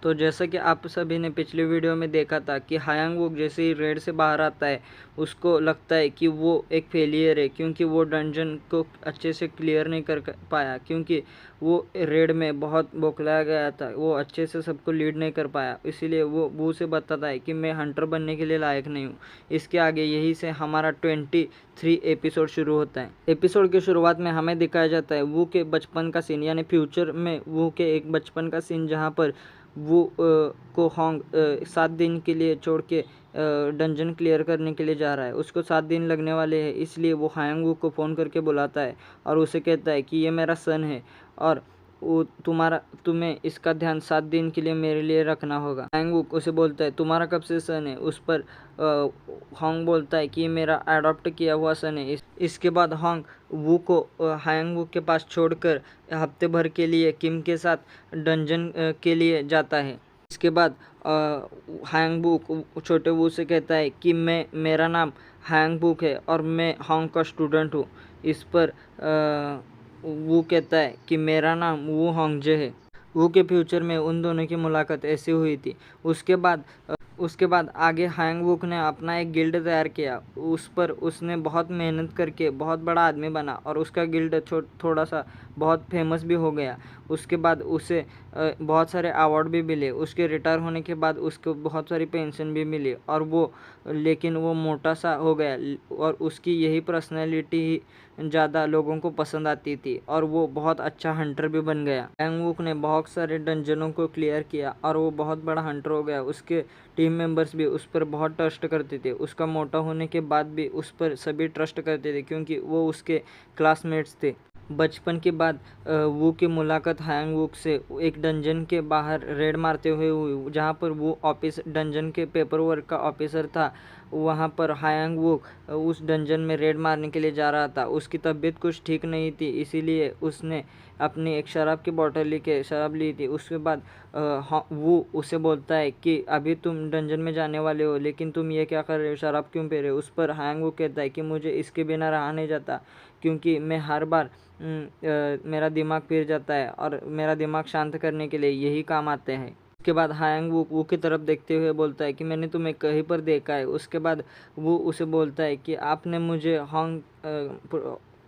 तो जैसा कि आप सभी ने पिछले वीडियो में देखा था कि हायांग वुक जैसे ही रेड से बाहर आता है, उसको लगता है कि वो एक फेलियर है, क्योंकि वो डंजन को अच्छे से क्लियर नहीं कर पाया, क्योंकि वो रेड में बहुत बौखलाया गया था, वो अच्छे से सबको लीड नहीं कर पाया। इसीलिए वो बू से बताता है कि मैं हंटर बनने के लिए लायक नहीं हूँ। इसके आगे यही से हमारा 23 एपिसोड शुरू होता है। एपिसोड की शुरुआत में हमें दिखाया जाता है वू के बचपन का सीन, यानी फ्यूचर में वू के एक बचपन का सीन, जहाँ पर वो को होंग 7 दिन के लिए छोड़ के डंजन क्लियर करने के लिए जा रहा है। उसको 7 दिन लगने वाले हैं, इसलिए वो हायांग वू को फ़ोन करके बुलाता है और उसे कहता है कि ये मेरा सन है और वो तुम्हें इसका ध्यान 7 दिन के लिए मेरे लिए रखना होगा। हायांग वू उसे बोलता है तुम्हारा कब से सन है। उस पर होंग बोलता है कि ये मेरा अडॉप्ट किया हुआ सन है। इसके बाद होंग वू को हायांग वू के पास छोड़कर हफ्ते भर के लिए किम के साथ डंजन के लिए जाता है। इसके बाद हायांग वू छोटे वू से कहता है कि मेरा नाम हायांग वू है और मैं होंग का स्टूडेंट हूँ। इस पर वू कहता है कि मेरा नाम वू होंगजे है। वू के फ्यूचर में उन दोनों की मुलाकात ऐसी हुई थी। उसके बाद आगे हायांग वुक ने अपना एक गिल्ड तैयार किया। उस पर उसने बहुत मेहनत करके बहुत बड़ा आदमी बना और उसका गिल्ड थोड़ा सा बहुत फेमस भी हो गया। उसके बाद उसे बहुत सारे अवार्ड भी मिले। उसके रिटायर होने के बाद उसको बहुत सारी पेंशन भी मिली और लेकिन वो मोटा सा हो गया और उसकी यही पर्सनैलिटी ही ज़्यादा लोगों को पसंद आती थी और वो बहुत अच्छा हंटर भी बन गया। हायांग वुक ने बहुत सारे डंजनों को क्लियर किया और वो बहुत बड़ा हंटर हो गया। उसके टीम मेंबर्स भी उस पर बहुत ट्रस्ट करते थे। उसका मोटा होने के बाद भी उस पर सभी ट्रस्ट करते थे, क्योंकि वो उसके क्लासमेट्स थे। बचपन के बाद वू की मुलाकात हायांग वुक से एक डंजन के बाहर रेड मारते हुए हुई, जहाँ पर वो ऑफिस डंजन के पेपर वर्क का ऑफिसर था। वहाँ पर हायांग वुक उस डंजन में रेड मारने के लिए जा रहा था। उसकी तबीयत कुछ ठीक नहीं थी, इसीलिए उसने अपनी एक शराब की बोतल लेके शराब ली थी। उसके बाद वो उसे बोलता है कि अभी तुम डंजन में जाने वाले हो, लेकिन तुम ये क्या कर रहे हो, शराब क्यों पी रहे हो। उस पर हायांग वुक कहता है कि मुझे इसके बिना रहा नहीं जाता, क्योंकि मैं हर बार मेरा दिमाग फिर जाता है और मेरा दिमाग शांत करने के लिए यही काम आते हैं। उसके बाद हायांग वू की तरफ देखते हुए बोलता है कि मैंने तुम्हें कहीं पर देखा है। उसके बाद वो उसे बोलता है कि आपने मुझे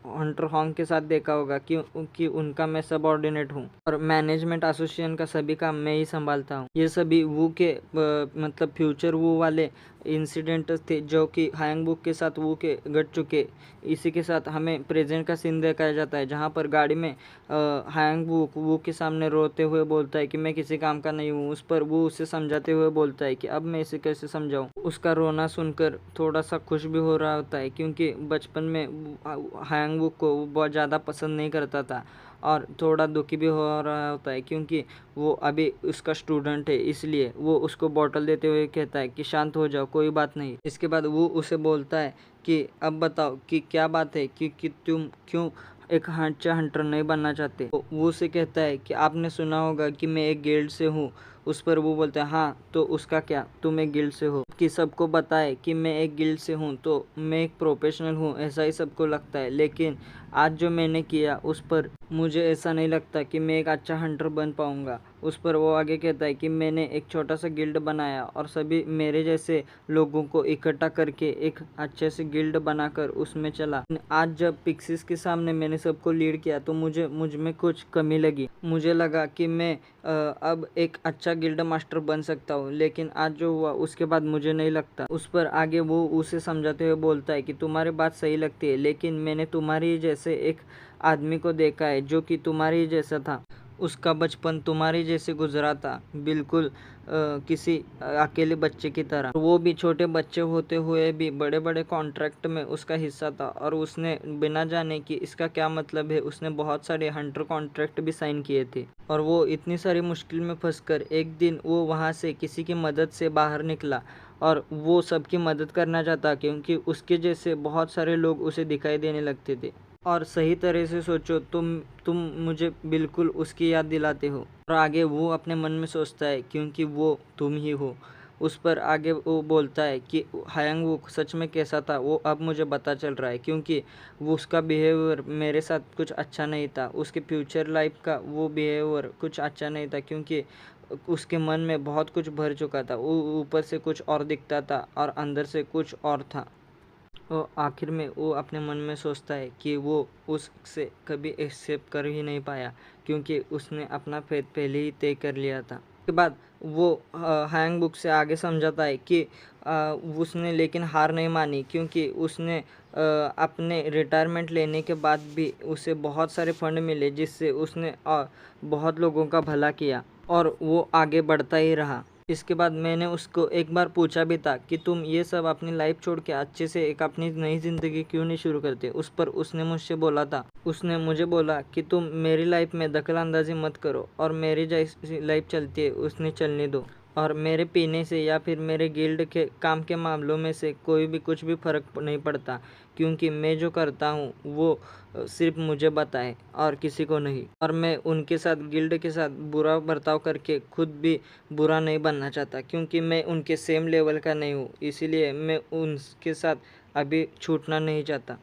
हंटर होंग के साथ देखा होगा, क्योंकि उनका मैं सबऑर्डिनेट हूँ और मैनेजमेंट एसोसिएशन का सभी काम मैं ही संभालता हूँ। ये सभी वू के मतलब फ्यूचर वू वाले इंसिडेंट थे जो कि हायांग वू के साथ वू के घट चुके। इसी के साथ हमें प्रेजेंट का सीन दिखाया जाता है, जहाँ पर गाड़ी में हायांग वू के सामने रोते हुए बोलता है कि मैं किसी काम का नहीं हूँ। उस पर वो उसे समझाते हुए बोलता है कि अब मैं इसे कैसे समझाऊँ। उसका रोना सुनकर थोड़ा सा खुश भी हो रहा होता है, क्योंकि बचपन में हायांग वू को बहुत ज़्यादा पसंद नहीं करता था और थोड़ा दुखी भी हो रहा होता है, क्योंकि वो अभी उसका स्टूडेंट है। इसलिए वो उसको बॉटल देते हुए कहता है कि शांत हो जाओ, कोई बात नहीं। इसके बाद वो उसे बोलता है कि अब बताओ कि क्या बात है, कि तुम क्यों एक अच्छा हंटर नहीं बनना चाहते। वो उसे कहता है कि आपने सुना होगा कि मैं एक गिल्ड से हूँ। उस पर वो बोलता है हाँ, तो उसका क्या, तुम एक गिल्ड से हो। कि सबको बताए कि मैं एक गिल्ड से हूँ तो मैं एक प्रोफेशनल हूँ, ऐसा ही सबको लगता है, लेकिन आज जो मैंने किया उस पर मुझे ऐसा नहीं लगता कि मैं एक अच्छा हंटर बन पाऊँगा। उस पर वो आगे कहता है कि मैंने एक छोटा सा गिल्ड बनाया और सभी मेरे जैसे लोगों को इकट्ठा करके एक अच्छे से गिल्ड बनाकर उसमें चला। आज जब पिक्सिस के सामने मैंने सबको लीड किया तो मुझ में कुछ कमी लगी। मुझे लगा कि मैं अब एक अच्छा गिल्ड मास्टर बन सकता हूँ, लेकिन आज जो हुआ उसके बाद मुझे नहीं लगता। उस पर आगे वो उसे समझाते हुए बोलता है कि तुम्हारी बात सही लगती है, लेकिन मैंने तुम्हारी जैसे एक आदमी को देखा है जो कि तुम्हारी जैसा था। उसका बचपन तुम्हारी जैसे गुजरा था, बिल्कुल किसी अकेले बच्चे की तरह। वो भी छोटे बच्चे होते हुए भी बड़े बड़े कॉन्ट्रैक्ट में उसका हिस्सा था और उसने बिना जाने कि इसका क्या मतलब है, उसने बहुत सारे हंटर कॉन्ट्रैक्ट भी साइन किए थे। और वो इतनी सारी मुश्किल में फंसकर एक दिन वो वहाँ से किसी की मदद से बाहर निकला और वो सबकी मदद करना चाहता, क्योंकि उसके जैसे बहुत सारे लोग उसे दिखाई देने लगते थे। और सही तरह से सोचो, तुम मुझे बिल्कुल उसकी याद दिलाते हो। और आगे वो अपने मन में सोचता है, क्योंकि वो तुम ही हो। उस पर आगे वो बोलता है कि हायांग वो सच में कैसा था वो अब मुझे पता चल रहा है, क्योंकि वो उसका बिहेवियर मेरे साथ कुछ अच्छा नहीं था। उसके फ्यूचर लाइफ का वो बिहेवियर कुछ अच्छा नहीं था, क्योंकि उसके मन में बहुत कुछ भर चुका था। वो ऊपर से कुछ और दिखता था और अंदर से कुछ और था। और आखिर में वो अपने मन में सोचता है कि वो उससे कभी एक्सेप्ट कर ही नहीं पाया, क्योंकि उसने अपना फेथ पहले ही तय कर लिया था। उसके बाद वो हैंग बुक से आगे समझाता है कि उसने लेकिन हार नहीं मानी, क्योंकि उसने अपने रिटायरमेंट लेने के बाद भी उसे बहुत सारे फंड मिले, जिससे उसने बहुत लोगों का भला किया और वो आगे बढ़ता ही रहा। इसके बाद मैंने उसको एक बार पूछा भी था कि तुम ये सब अपनी लाइफ छोड़ के अच्छे से एक अपनी नई ज़िंदगी क्यों नहीं शुरू करते। उस पर उसने मुझसे बोला था, उसने मुझे बोला कि तुम मेरी लाइफ में दखल अंदाजी मत करो और मेरी जैसी लाइफ चलती है उसने चलने दो, और मेरे पीने से या फिर मेरे गिल्ड के काम के मामलों में से कोई भी कुछ भी फ़र्क नहीं पड़ता, क्योंकि मैं जो करता हूँ वो सिर्फ मुझे बताए और किसी को नहीं। और मैं उनके साथ, गिल्ड के साथ बुरा बर्ताव करके खुद भी बुरा नहीं बनना चाहता, क्योंकि मैं उनके सेम लेवल का नहीं हूँ। इसीलिए मैं उनके साथ अभी छूटना नहीं चाहता।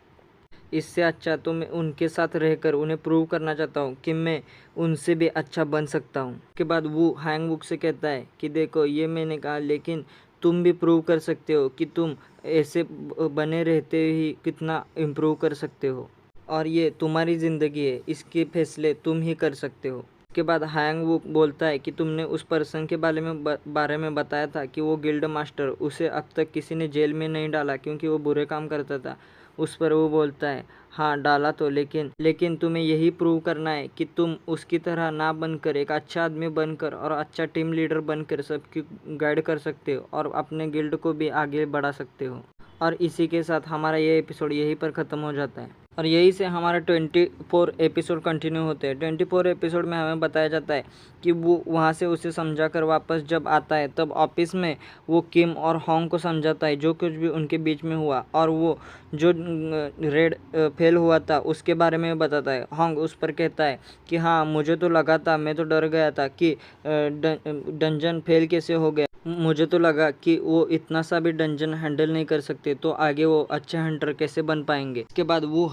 इससे अच्छा तो मैं उनके साथ रहकर उन्हें प्रूव करना चाहता हूँ कि मैं उनसे भी अच्छा बन सकता हूँ। उसके बाद वो हैंग बुक से कहता है कि देखो, ये मैंने कहा, लेकिन तुम भी प्रूव कर सकते हो कि तुम ऐसे बने रहते ही कितना इम्प्रूव कर सकते हो, और ये तुम्हारी ज़िंदगी है, इसके फैसले तुम ही कर सकते हो। उसके बाद हैंग वुक बोलता है कि तुमने उस पर्सन के बारे में बताया था कि वो गिल्ड मास्टर, उसे अब तक किसी ने जेल में नहीं डाला क्योंकि वो बुरे काम करता था। उस पर वो बोलता है, हाँ डाला तो, लेकिन तुम्हें यही प्रूव करना है कि तुम उसकी तरह ना बनकर एक अच्छा आदमी बनकर और अच्छा टीम लीडर बनकर सबकी गाइड कर सकते हो और अपने गिल्ड को भी आगे बढ़ा सकते हो। और इसी के साथ हमारा ये एपिसोड यहीं पर ख़त्म हो जाता है और यहीं से हमारा 24 एपिसोड कंटिन्यू होते हैं। 24 एपिसोड में हमें बताया जाता है कि वो वहाँ से उसे समझा कर वापस जब आता है तब ऑफिस में वो किम और होंग को समझाता है जो कुछ भी उनके बीच में हुआ, और वो जो रेड फेल हुआ था उसके बारे में बताता है। होंग उस पर कहता है कि हाँ, मुझे तो लगा था, मैं तो डर गया था कि डंजन फेल कैसे हो गया। मुझे तो लगा कि वो इतना सा भी डंजन हैंडल नहीं कर सकते, तो आगे वो अच्छे हंटर कैसे बन पाएंगे। इसके बाद वो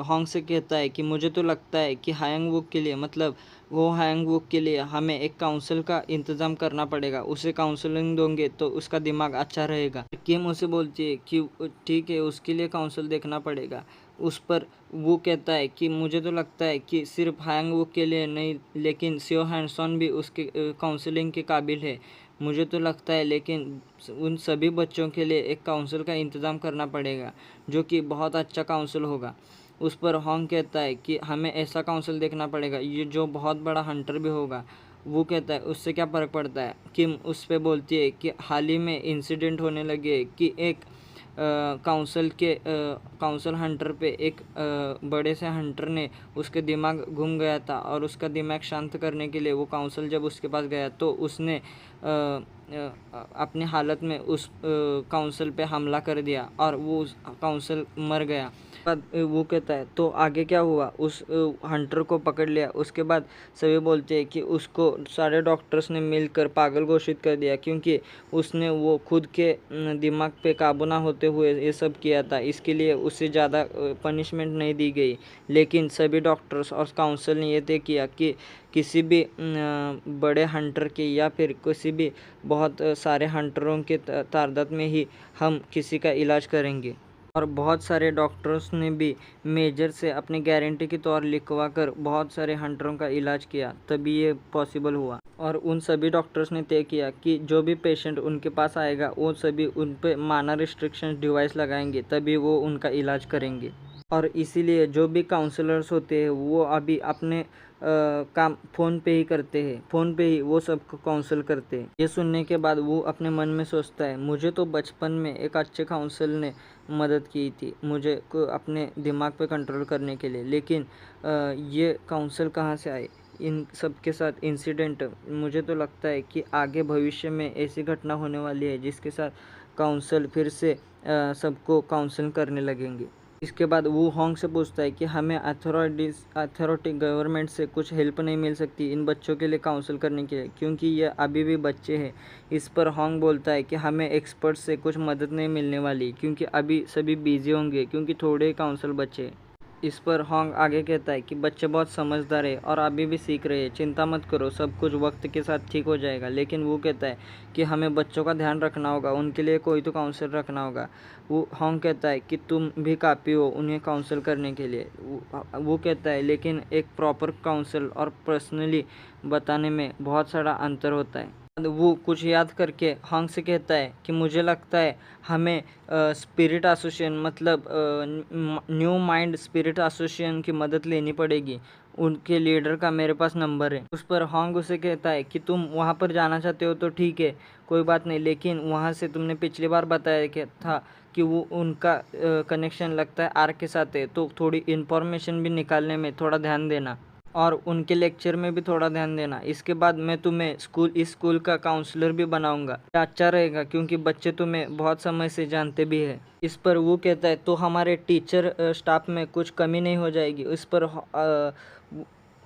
होंग से कहता है कि मुझे तो लगता है कि हैंग वुक के लिए, मतलब वो हैंग वुक के लिए हमें एक काउंसिल का इंतज़ाम करना पड़ेगा। उसे काउंसलिंग दोगे तो उसका दिमाग अच्छा रहेगा। किम उसे बोलती है कि ठीक है, उसके लिए काउंसिल देखना पड़ेगा। उस पर वो कहता है कि मुझे तो लगता है कि सिर्फ हैंग वुक के लिए नहीं, लेकिन सियो हैंडसॉन भी उसके काउंसलिंग के काबिल है। मुझे तो लगता है लेकिन उन सभी बच्चों के लिए एक काउंसिल का इंतज़ाम करना पड़ेगा जो कि बहुत अच्छा काउंसिल होगा। उस पर होंग कहता है कि हमें ऐसा काउंसिल देखना पड़ेगा ये जो बहुत बड़ा हंटर भी होगा। वो कहता है उससे क्या फ़र्क पड़ता है। किम उस पर बोलती है कि हाल ही में इंसिडेंट होने लगे कि एक काउंसिल हंटर पे एक बड़े से हंटर ने, उसके दिमाग घूम गया था और उसका दिमाग शांत करने के लिए वो काउंसिल जब उसके पास गया तो उसने अपनी हालत में उस काउंसिल पे हमला कर दिया और वो काउंसिल मर गया। बाद वो कहता है तो आगे क्या हुआ, उस हंटर को पकड़ लिया। उसके बाद सभी बोलते हैं कि उसको सारे डॉक्टर्स ने मिलकर पागल घोषित कर दिया, क्योंकि उसने वो खुद के दिमाग पे काबू ना होते हुए ये सब किया था। इसके लिए उसे ज़्यादा पनिशमेंट नहीं दी गई, लेकिन सभी डॉक्टर्स और काउंसिल ने ये तय किया कि किसी भी बड़े हंटर के या फिर किसी भी बहुत सारे हंटरों के तादाद में ही हम किसी का इलाज करेंगे। और बहुत सारे डॉक्टर्स ने भी मेजर से अपनी गारंटी के तौर लिखवा कर बहुत सारे हंटरों का इलाज किया, तभी ये पॉसिबल हुआ। और उन सभी डॉक्टर्स ने तय किया कि जो भी पेशेंट उनके पास आएगा वो सभी उन पे माइनर रिस्ट्रिक्शन डिवाइस लगाएंगे, तभी वो उनका इलाज करेंगे। और इसीलिए जो भी काउंसलर्स होते हैं वो अभी अपने काम फ़ोन पे ही करते हैं, फ़ोन पे ही वो सबको काउंसल करते हैं। ये सुनने के बाद वो अपने मन में सोचता है, मुझे तो बचपन में एक अच्छे काउंसल ने मदद की थी मुझे को अपने दिमाग पे कंट्रोल करने के लिए, लेकिन ये काउंसल कहाँ से आए। इन सब के साथ इंसिडेंट, मुझे तो लगता है कि आगे भविष्य में ऐसी घटना होने वाली है जिसके साथ काउंसल फिर से सबको काउंसल करने लगेंगे। इसके बाद वो होंग से पूछता है कि हमें अथॉरिटी गवर्नमेंट से कुछ हेल्प नहीं मिल सकती इन बच्चों के लिए काउंसिल करने के लिए, क्योंकि ये अभी भी बच्चे हैं। इस पर होंग बोलता है कि हमें एक्सपर्ट से कुछ मदद नहीं मिलने वाली, क्योंकि अभी सभी बिजी होंगे, क्योंकि थोड़े काउंसिल बचे हैं। इस पर होंग आगे कहता है कि बच्चे बहुत समझदार है और अभी भी सीख रहे हैं, चिंता मत करो, सब कुछ वक्त के साथ ठीक हो जाएगा। लेकिन वो कहता है कि हमें बच्चों का ध्यान रखना होगा, उनके लिए कोई तो काउंसलर रखना होगा। वो होंग कहता है कि तुम भी काफ़ी हो उन्हें काउंसल करने के लिए। वो कहता है लेकिन एक प्रॉपर काउंसल और पर्सनली बताने में बहुत सारा अंतर होता है। वो कुछ याद करके होंग से कहता है कि मुझे लगता है हमें स्पिरिट एसोसिएशन मतलब न्यू माइंड स्पिरिट एसोसिएशन की मदद लेनी पड़ेगी। उनके लीडर का मेरे पास नंबर है। उस पर होंग उसे कहता है कि तुम वहाँ पर जाना चाहते हो तो ठीक है, कोई बात नहीं, लेकिन वहाँ से तुमने पिछली बार बताया कि था कि वो उनका कनेक्शन लगता है आर्क के साथ है, तो थोड़ी इन्फॉर्मेशन भी निकालने में थोड़ा ध्यान देना और उनके लेक्चर में भी थोड़ा ध्यान देना। इसके बाद मैं तुम्हें इस स्कूल का काउंसलर भी बनाऊंगा। अच्छा रहेगा क्योंकि बच्चे तुम्हें बहुत समय से जानते भी है। इस पर वो कहता है तो हमारे टीचर स्टाफ में कुछ कमी नहीं हो जाएगी। इस पर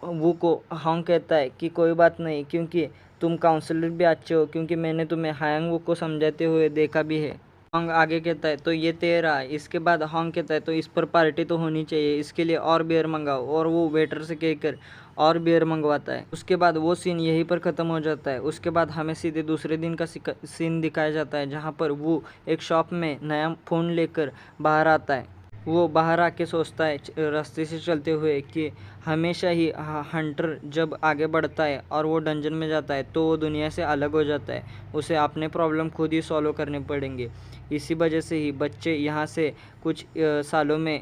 वो को होंग कहता है कि कोई बात नहीं, क्योंकि तुम काउंसलर भी अच्छे हो, क्योंकि मैंने तुम्हें हायांग वो को समझाते हुए देखा भी है। होंग आगे कहता है तो ये तेरा है। इसके बाद होंग कहता है तो इस पर पार्टी तो होनी चाहिए, इसके लिए और बियर मंगाओ, और वो वेटर से कहकर और बियर मंगवाता है। उसके बाद वो सीन यहीं पर ख़त्म हो जाता है। उसके बाद हमें सीधे दूसरे दिन का सीन दिखाया जाता है जहाँ पर वो एक शॉप में नया फ़ोन लेकर बाहर आता है। वो बाहर आके सोचता है रास्ते से चलते हुए कि हमेशा ही हंटर जब आगे बढ़ता है और वो डंजन में जाता है तो वो दुनिया से अलग हो जाता है, उसे अपने प्रॉब्लम खुद ही सॉल्व करने पड़ेंगे। इसी वजह से ही बच्चे यहाँ से कुछ सालों में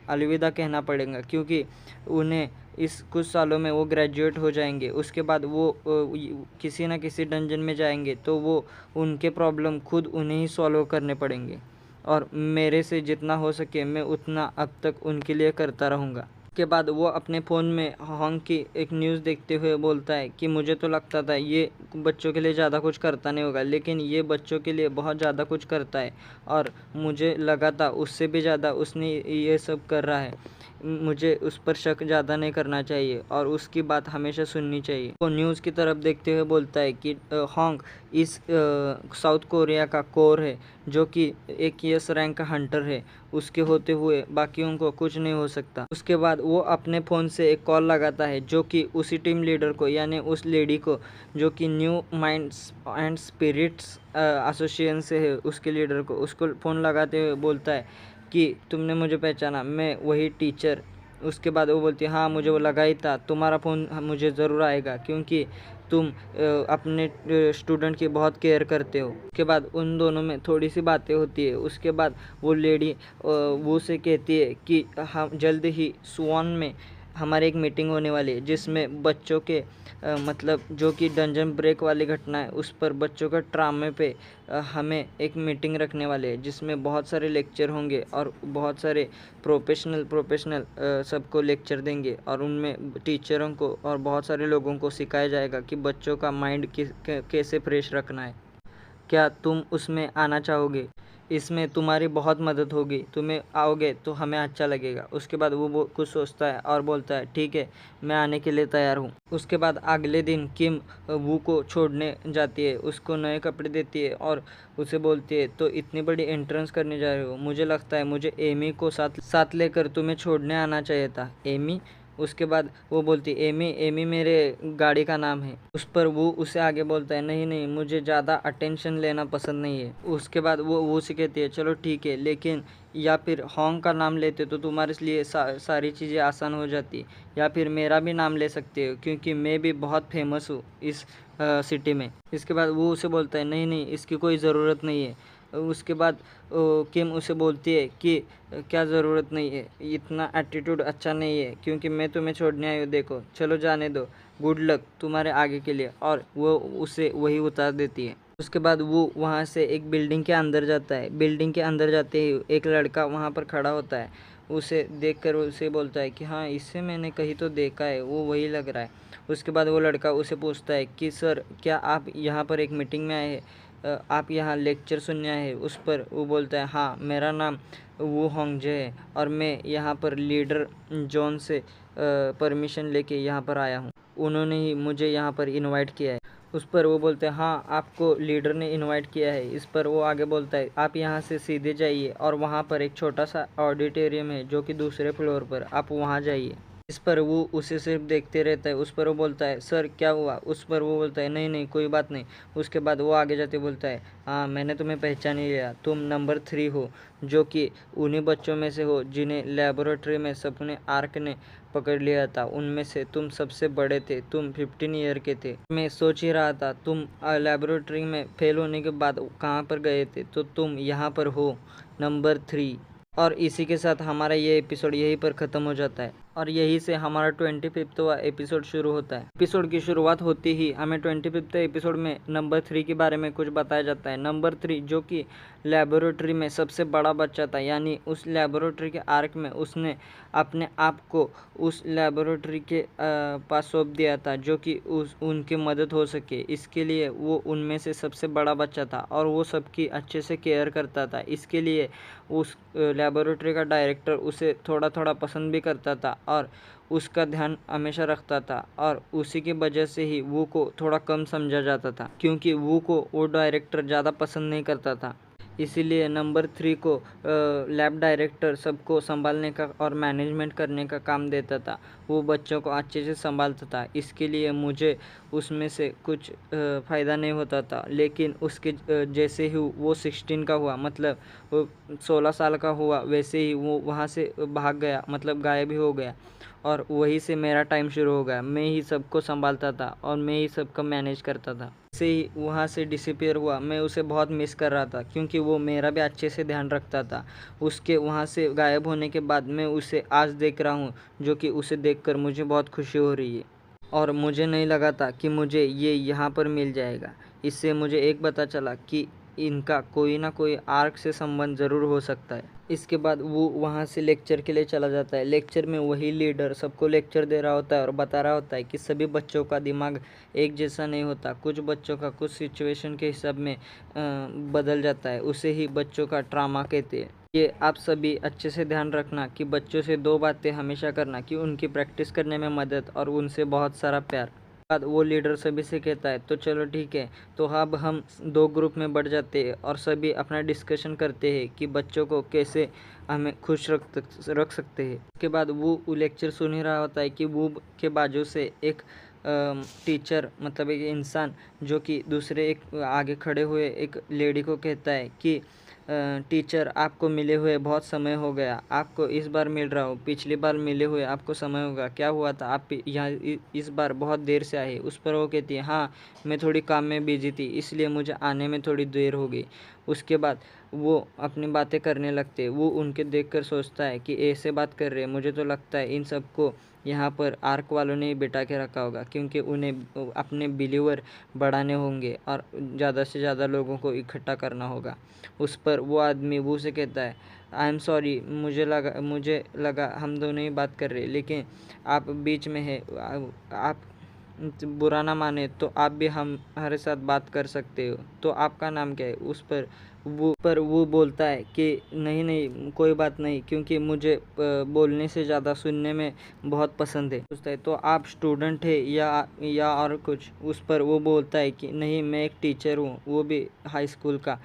अलविदा कहना पड़ेगा, क्योंकि उन्हें इस कुछ सालों में वो ग्रेजुएट हो जाएंगे। उसके बाद वो किसी न किसी डंजन में जाएंगे तो वो उनके प्रॉब्लम खुद उन्हें ही सॉल्व करने पड़ेंगे, और मेरे से जितना हो सके मैं उतना अब तक उनके लिए करता रहूँगा। के बाद वो अपने फ़ोन में होंग की एक न्यूज़ देखते हुए बोलता है कि मुझे तो लगता था ये बच्चों के लिए ज़्यादा कुछ करता नहीं होगा, लेकिन ये बच्चों के लिए बहुत ज़्यादा कुछ करता है, और मुझे लगा था उससे भी ज़्यादा उसने ये सब कर रहा है। मुझे उस पर शक ज़्यादा नहीं करना चाहिए और उसकी बात हमेशा सुननी चाहिए। वो न्यूज़ की तरफ देखते हुए बोलता है कि होंग इस साउथ कोरिया का कोर है, जो कि एक यस रैंक का हंटर है, उसके होते हुए बाकियों को कुछ नहीं हो सकता। उसके बाद वो अपने फ़ोन से एक कॉल लगाता है जो कि उसी टीम लीडर को, यानी उस लेडी को जो कि new minds and spirits association से है, उसके लीडर को। उसको फ़ोन लगाते हुए बोलता है कि तुमने मुझे पहचाना, मैं वही टीचर। उसके बाद वो बोलती है हाँ मुझे वो लगा ही था, तुम्हारा फ़ोन मुझे ज़रूर आएगा क्योंकि तुम अपने स्टूडेंट की बहुत केयर करते हो। उसके बाद उन दोनों में थोड़ी सी बातें होती है। उसके बाद वो लेडी वो से कहती है कि हम जल्द ही सुवॉन में हमारी एक मीटिंग होने वाली है, जिसमें बच्चों के मतलब जो कि डंजन ब्रेक वाली घटना है उस पर बच्चों का ट्रामे पे हमें एक मीटिंग रखने वाले हैं, जिसमें बहुत सारे लेक्चर होंगे और बहुत सारे प्रोफेशनल सबको लेक्चर देंगे, और उनमें टीचरों को और बहुत सारे लोगों को सिखाया जाएगा कि बच्चों का माइंड कैसे फ्रेश रखना है। क्या तुम उसमें आना चाहोगे? इसमें तुम्हारी बहुत मदद होगी, तुम्हें आओगे तो हमें अच्छा लगेगा। उसके बाद वो कुछ सोचता है और बोलता है ठीक है, मैं आने के लिए तैयार हूँ। उसके बाद अगले दिन किम वू को छोड़ने जाती है, उसको नए कपड़े देती है और उसे बोलती है तो इतनी बड़ी एंट्रेंस करने जा रहे हो, मुझे लगता है मुझे एमी को साथ लेकर तुम्हें छोड़ने आना चाहिए था। एमी? उसके बाद वो बोलती एमी? एमी मेरे गाड़ी का नाम है। उस पर वो उसे आगे बोलता है नहीं नहीं, मुझे ज़्यादा अटेंशन लेना पसंद नहीं है। उसके बाद वो उसे कहती है चलो ठीक है, लेकिन या फिर होंग का नाम लेते तो तुम्हारे लिए सारी चीज़ें आसान हो जाती, या फिर मेरा भी नाम ले सकते हो क्योंकि मैं भी बहुत फेमस हूँ इस सिटी में। इसके बाद वो उसे बोलता है नहीं नहीं, इसकी कोई ज़रूरत नहीं है। उसके बाद किम उसे बोलती है कि क्या ज़रूरत नहीं है, इतना एटीट्यूड अच्छा नहीं है क्योंकि मैं तुम्हें छोड़ने आई हूँ, देखो चलो जाने दो, गुड लक तुम्हारे आगे के लिए, और वो उसे वही उतार देती है। उसके बाद वो वहाँ से एक बिल्डिंग के अंदर जाता है। बिल्डिंग के अंदर जाते ही एक लड़का वहाँ पर खड़ा होता है, उसे देखकर उसे बोलता है कि हाँ इससे मैंने कहीं तो देखा है, वो वही लग रहा है। उसके बाद वो लड़का उसे पूछता है कि सर क्या आप यहाँ पर एक मीटिंग में आए हैं, आप यहाँ लेक्चर सुनने आए हैं? उस पर वो बोलता है हाँ मेरा नाम वो होंगजे है और मैं यहाँ पर लीडर जॉन से परमिशन लेके यहाँ पर आया हूँ, उन्होंने ही मुझे यहाँ पर इनवाइट किया है। उस पर वो बोलते हैं हाँ आपको लीडर ने इनवाइट किया है। इस पर वो आगे बोलता है आप यहाँ से सीधे जाइए और वहाँ पर एक छोटा सा ऑडिटोरियम है जो कि दूसरे फ्लोर पर, आप वहाँ जाइए। इस पर वो उसे सिर्फ देखते रहता है। उस पर वो बोलता है सर क्या हुआ। उस पर वो बोलता है नहीं नहीं कोई बात नहीं। उसके बाद वो आगे जाते बोलता है हाँ मैंने तुम्हें पहचान ही लिया, तुम नंबर 3 हो, जो कि उन्हीं बच्चों में से हो जिन्हें लेबोरेटरी में सपने आर्क ने पकड़ लिया था। उनमें से तुम सबसे बड़े थे, तुम 15 ईयर के थे। मैं सोच ही रहा था तुम लेबोरेटरी में फेल होने के बाद कहाँ पर गए थे, तो तुम यहाँ पर हो, नंबर 3। और इसी के साथ हमारा ये एपिसोड यहीं पर ख़त्म हो जाता है और यहीं से हमारा 25वां एपिसोड शुरू होता है। एपिसोड की शुरुआत होती ही हमें 25वें एपिसोड में नंबर 3 के बारे में कुछ बताया जाता है। नंबर 3 जो कि लेबोरेटरी में सबसे बड़ा बच्चा था, यानी उस लेबोरेटरी के आर्क में उसने अपने आप को उस लेबोरेटरी के पास सौंप दिया था जो कि उनकी मदद हो सके। इसके लिए वो उनमें से सबसे बड़ा बच्चा था और वो सबकी अच्छे से केयर करता था। इसके लिए उस लेबोरेटरी का डायरेक्टर उसे थोड़ा थोड़ा पसंद भी करता था और उसका ध्यान हमेशा रखता था, और उसी की वजह से ही वू को थोड़ा कम समझा जाता था क्योंकि वू को वो डायरेक्टर ज़्यादा पसंद नहीं करता था। इसीलिए नंबर 3 को लैब डायरेक्टर सबको संभालने का और मैनेजमेंट करने का काम देता था। वो बच्चों को अच्छे से संभालता था। इसके लिए मुझे उसमें से कुछ फ़ायदा नहीं होता था, लेकिन उसके जैसे ही वो 16 का हुआ, मतलब वो 16 साल का हुआ, वैसे ही वो वहाँ से भाग गया, मतलब गायब ही हो गया। और वहीं से मेरा टाइम शुरू हो गया। मैं ही सबको संभालता था और मैं ही सबका मैनेज करता था। से ही वहाँ से डिसअपीयर हुआ। मैं उसे बहुत मिस कर रहा था क्योंकि वो मेरा भी अच्छे से ध्यान रखता था। उसके वहाँ से गायब होने के बाद मैं उसे आज देख रहा हूँ, जो कि उसे देखकर मुझे बहुत खुशी हो रही है और मुझे नहीं लगा था कि मुझे ये यहाँ पर मिल जाएगा। इससे मुझे एक पता चला कि इनका कोई ना कोई आर्क से संबंध ज़रूर हो सकता है। इसके बाद वो वहाँ से लेक्चर के लिए चला जाता है। लेक्चर में वही लीडर सबको लेक्चर दे रहा होता है और बता रहा होता है कि सभी बच्चों का दिमाग एक जैसा नहीं होता। कुछ बच्चों का कुछ सिचुएशन के हिसाब में बदल जाता है, उसे ही बच्चों का ट्रामा कहते हैं। ये आप सभी अच्छे से ध्यान रखना कि बच्चों से 2 बातें हमेशा करना कि उनकी प्रैक्टिस करने में मदद और उनसे बहुत सारा प्यार। बाद वो लीडर सभी से कहता है तो चलो ठीक है, तो अब हम 2 ग्रुप में बढ़ जाते हैं और सभी अपना डिस्कशन करते हैं कि बच्चों को कैसे हमें खुश रख सकते हैं। उसके बाद वो लेक्चर सुन ही रहा होता है कि वो के बाजू से एक टीचर, मतलब एक इंसान जो कि दूसरे एक आगे खड़े हुए एक लेडी को कहता है कि टीचर आपको मिले हुए बहुत समय हो गया, आपको इस बार मिल रहा हूँ, पिछली बार मिले हुए आपको समय होगा, क्या हुआ था आप यहाँ इस बार बहुत देर से आए। उस पर वो कहती है हाँ मैं थोड़ी काम में बिजी थी इसलिए मुझे आने में थोड़ी देर हो गई। उसके बाद वो अपनी बातें करने लगते। वो उनके देखकर सोचता है कि ऐसे बात कर रहे हैं, मुझे तो लगता है इन सबको यहाँ पर आर्क वालों ने ही बिठा के रखा होगा क्योंकि उन्हें अपने बिलीवर बढ़ाने होंगे और ज़्यादा से ज़्यादा लोगों को इकट्ठा करना होगा। उस पर वो आदमी वो से कहता है आई एम सॉरी, मुझे लगा हम दोनों ही बात कर रहे, लेकिन आप बीच में है, आप बुरा ना माने तो आप भी हमारे साथ बात कर सकते हो, तो आपका नाम क्या है। उस पर वो बोलता है कि नहीं नहीं कोई बात नहीं, क्योंकि मुझे बोलने से ज़्यादा सुनने में बहुत पसंद है। पूछता है तो आप स्टूडेंट है या और कुछ। उस पर वो बोलता है कि नहीं मैं एक टीचर हूँ, वो भी हाई स्कूल का।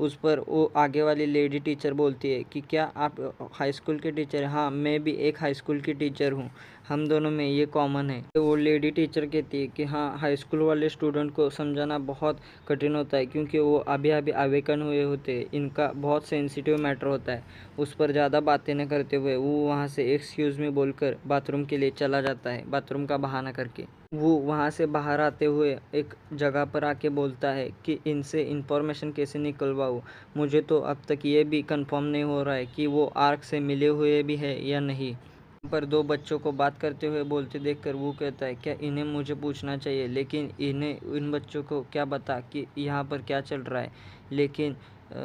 उस पर वो आगे वाली लेडी टीचर बोलती है कि क्या आप हाई स्कूल के टीचर हैं। हाँ मैं भी एक हाई स्कूल की टीचर हूँ, हम दोनों में ये कॉमन है। तो वो लेडी टीचर कहती है कि हाँ हाई स्कूल वाले स्टूडेंट को समझाना बहुत कठिन होता है क्योंकि वो अभी अभी अवेकन हुए होते हैं, इनका बहुत सेंसिटिव मैटर होता है। उस पर ज़्यादा बातें न करते हुए वो वहाँ से एक्सक्यूज़ मी बोलकर बाथरूम के लिए चला जाता है, बाथरूम का बहाना करके। वो वहाँ से बाहर आते हुए एक जगह पर आके बोलता है कि इनसे इन्फॉर्मेशन कैसे निकलवाऊँ, मुझे तो अब तक ये भी कंफर्म नहीं हो रहा है कि वो आर्क से मिले हुए भी है या नहीं। पर 2 बच्चों को बात करते हुए बोलते देखकर वो कहता है क्या इन्हें मुझे पूछना चाहिए, लेकिन इन बच्चों को क्या पता कि यहाँ पर क्या चल रहा है, लेकिन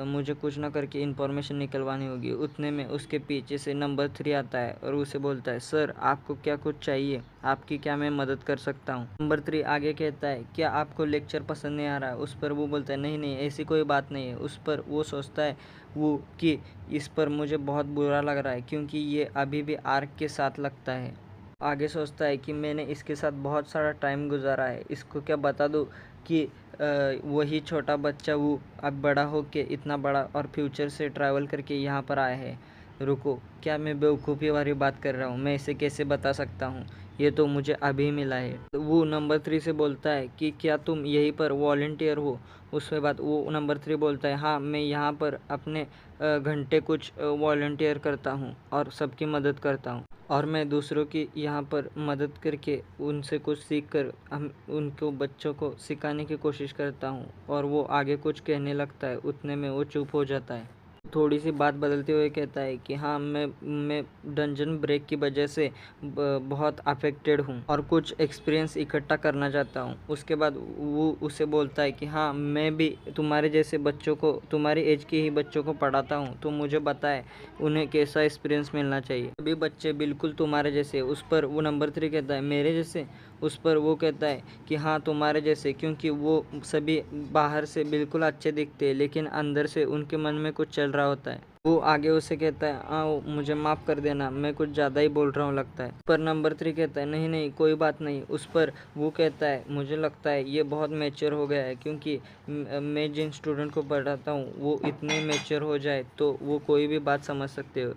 मुझे कुछ ना करके इन्फॉर्मेशन निकलवानी होगी। उतने में उसके पीछे से नंबर 3 आता है और उसे बोलता है सर आपको क्या कुछ चाहिए, आपकी क्या मैं मदद कर सकता हूँ। नंबर 3 आगे कहता है क्या आपको लेक्चर पसंद नहीं आ रहा है। उस पर वो बोलता है नहीं नहीं ऐसी कोई बात नहीं है। उस पर वो सोचता है वो कि इस पर मुझे बहुत बुरा लग रहा है क्योंकि ये अभी भी आर्क के साथ लगता है। आगे सोचता है कि मैंने इसके साथ बहुत सारा टाइम गुजारा है, इसको क्या बता दूँ कि वही छोटा बच्चा वो अब बड़ा होके इतना बड़ा और फ्यूचर से ट्रैवल करके यहाँ पर आया है। रुको, क्या मैं बेवकूफ़ी वाली बात कर रहा हूँ? मैं इसे कैसे बता सकता हूँ? ये तो मुझे अभी मिला है। तो वो नंबर 3 से बोलता है कि क्या तुम यहीं पर वॉलंटियर हो? उसके बाद वो नंबर 3 बोलता है, हाँ, मैं यहाँ पर अपने घंटे कुछ वॉलंटियर करता हूँ और सबकी मदद करता हूँ। और मैं दूसरों की यहाँ पर मदद करके उनसे कुछ सीख कर हम उनको बच्चों को सिखाने की कोशिश करता हूँ। और वो आगे कुछ कहने लगता है, उतने में वो चुप हो जाता है। थोड़ी सी बात बदलते हुए कहता है कि हाँ, मैं डंजन ब्रेक की वजह से बहुत अफेक्टेड हूँ और कुछ एक्सपीरियंस इकट्ठा करना चाहता हूँ। उसके बाद वो उसे बोलता है कि हाँ, मैं भी तुम्हारे जैसे बच्चों को, तुम्हारी एज के ही बच्चों को पढ़ाता हूँ, तो मुझे बताए उन्हें कैसा एक्सपीरियंस मिलना चाहिए। सभी बच्चे बिल्कुल तुम्हारे जैसे। उस पर वो नंबर 3 कहता है, मेरे जैसे? उस पर वो कहता है कि हाँ, तुम्हारे जैसे, क्योंकि वो सभी बाहर से बिल्कुल अच्छे दिखते हैं लेकिन अंदर से उनके मन में कुछ चल रहा होता है। वो आगे उसे कहता है, आओ, मुझे माफ़ कर देना, मैं कुछ ज़्यादा ही बोल रहा हूँ लगता है। पर नंबर 3 कहता है, नहीं नहीं, कोई बात नहीं। उस पर वो कहता है, मुझे लगता है ये बहुत मैच्योर हो गया है, क्योंकि मैं जिन स्टूडेंट को पढ़ाता हूँ वो इतने मैच्योर हो जाए तो वो कोई भी बात समझ सकते हो।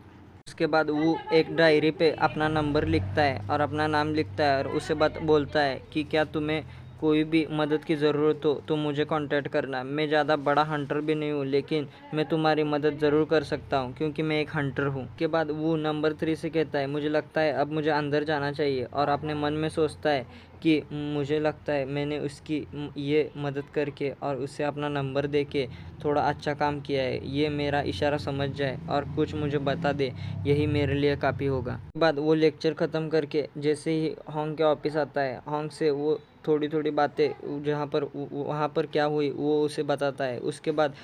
उसके बाद वो एक डायरी पे अपना नंबर लिखता है और अपना नाम लिखता है और उसे बोलता है कि क्या तुम्हें कोई भी मदद की ज़रूरत हो तो मुझे कांटेक्ट करना। मैं ज़्यादा बड़ा हंटर भी नहीं हूँ लेकिन मैं तुम्हारी मदद ज़रूर कर सकता हूँ क्योंकि मैं एक हंटर हूँ। के बाद वो नंबर 3 से कहता है, मुझे लगता है अब मुझे अंदर जाना चाहिए। और अपने मन में सोचता है कि मुझे लगता है मैंने उसकी ये मदद करके और उसे अपना नंबर दे के थोड़ा अच्छा काम किया है। ये मेरा इशारा समझ जाए और कुछ मुझे बता दे, यही मेरे लिए काफ़ी होगा। बाद वो लेक्चर ख़त्म करके जैसे ही होंग के ऑफिस आता है, होंग से वो थोड़ी थोड़ी बातें जहाँ पर वहाँ पर क्या हुई वो उसे बताता है। उसके बाद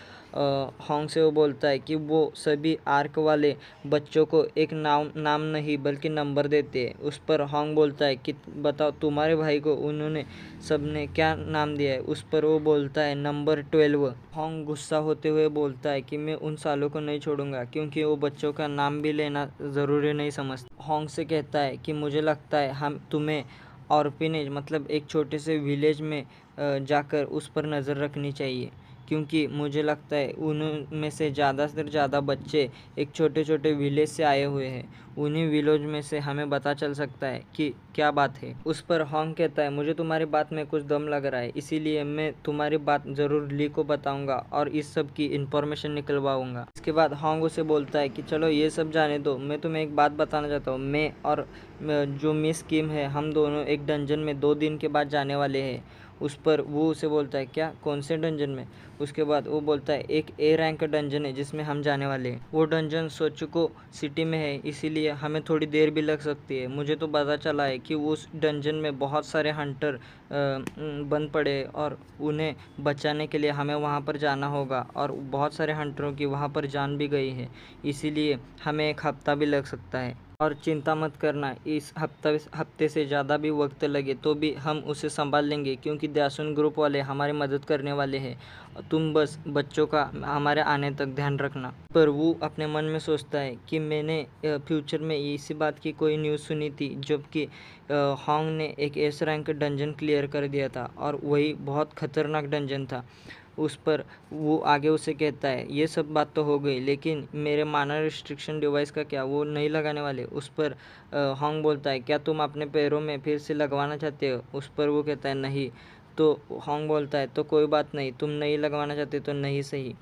होंग से वो बोलता है कि वो सभी आर्क वाले बच्चों को एक नाम नहीं बल्कि नंबर देते हैं। उस पर होंग बोलता है कि बताओ तुम्हारे भाई को उन्होंने सबने क्या नाम दिया है? उस पर वो बोलता है नंबर 12। होंग गुस्सा होते हुए बोलता है कि मैं उन सालों को नहीं छोड़ूंगा क्योंकि वो बच्चों का नाम भी लेना ज़रूरी नहीं समझता। होंग से कहता है कि मुझे लगता है हम तुम्हें ऑर्फिनेज मतलब एक छोटे से विलेज में जाकर उस पर नज़र रखनी चाहिए, क्योंकि मुझे लगता है उनमें से ज़्यादा बच्चे एक छोटे छोटे विलेज से आए हुए हैं। उन्हीं विलेज में से हमें पता चल सकता है कि क्या बात है। उस पर होंग कहता है, मुझे तुम्हारी बात में कुछ दम लग रहा है, इसीलिए मैं तुम्हारी बात ज़रूर ली को बताऊंगा और इस सब की इन्फॉर्मेशन निकलवाऊंगा। इसके बाद होंग उसे बोलता है कि चलो ये सब जाने दो, मैं तुम्हें एक बात बताना चाहता हूँ। मैं और जो मिस किम है, हम दोनों एक डंजन में 2 दिन के बाद जाने वाले हैं। उस पर वो उसे बोलता है, क्या, कौन से डंजन में? उसके बाद वो बोलता है, एक ए रैंक का डंजन है जिसमें हम जाने वाले हैं। वो डंजन सोचुको सिटी में है, इसीलिए हमें थोड़ी देर भी लग सकती है। मुझे तो पता चला है कि उस डंजन में बहुत सारे हंटर बंद पड़े और उन्हें बचाने के लिए हमें वहाँ पर जाना होगा और बहुत सारे हंटरों की वहाँ पर जान भी गई है, इसीलिए हमें 1 हफ्ता भी लग सकता है। और चिंता मत करना, इस हफ्ते से ज़्यादा भी वक्त लगे तो भी हम उसे संभाल लेंगे, क्योंकि दयासुन ग्रुप वाले हमारी मदद करने वाले हैं। तुम बस बच्चों का हमारे आने तक ध्यान रखना। पर वो अपने मन में सोचता है कि मैंने फ्यूचर में इसी बात की कोई न्यूज़ सुनी थी जबकि होंग ने एक एस रैंक डंजन क्लियर कर दिया था और वही बहुत खतरनाक डंजन था। उस पर वो आगे उसे कहता है, ये सब बात तो हो गई, लेकिन मेरे मानर रिस्ट्रिक्शन डिवाइस का क्या, वो नहीं लगाने वाले? उस पर होंग बोलता है, क्या तुम अपने पैरों में फिर से लगवाना चाहते हो? उस पर वो कहता है, नहीं। तो होंग बोलता है, तो कोई बात नहीं, तुम नहीं लगवाना चाहते तो नहीं सही,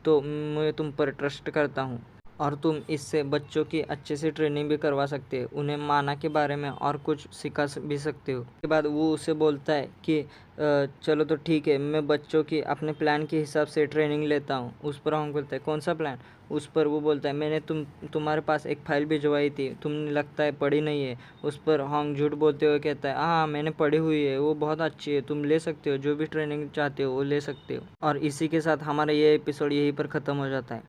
तो मैं तुम पर ट्रस्ट करता हूँ और तुम इससे बच्चों की अच्छे से ट्रेनिंग भी करवा सकते हो, उन्हें माना के बारे में और कुछ सिखा भी सकते हो। उसके बाद वो उसे बोलता है कि चलो तो ठीक है, मैं बच्चों की अपने प्लान के हिसाब से ट्रेनिंग लेता हूँ। उस पर होंग बोलता है, कौन सा प्लान? उस पर वो बोलता है, मैंने तुम्हारे पास एक फ़ाइल भिजवाई थी, तुमने लगता है पढ़ी नहीं है। उस पर होंग झूठ बोलते हुए कहता है, हाँ, मैंने पढ़ी हुई है, वो बहुत अच्छी है, तुम ले सकते हो, जो भी ट्रेनिंग चाहते हो वो ले सकते हो। और इसी के साथ हमारा ये एपिसोड यहीं पर ख़त्म हो जाता है।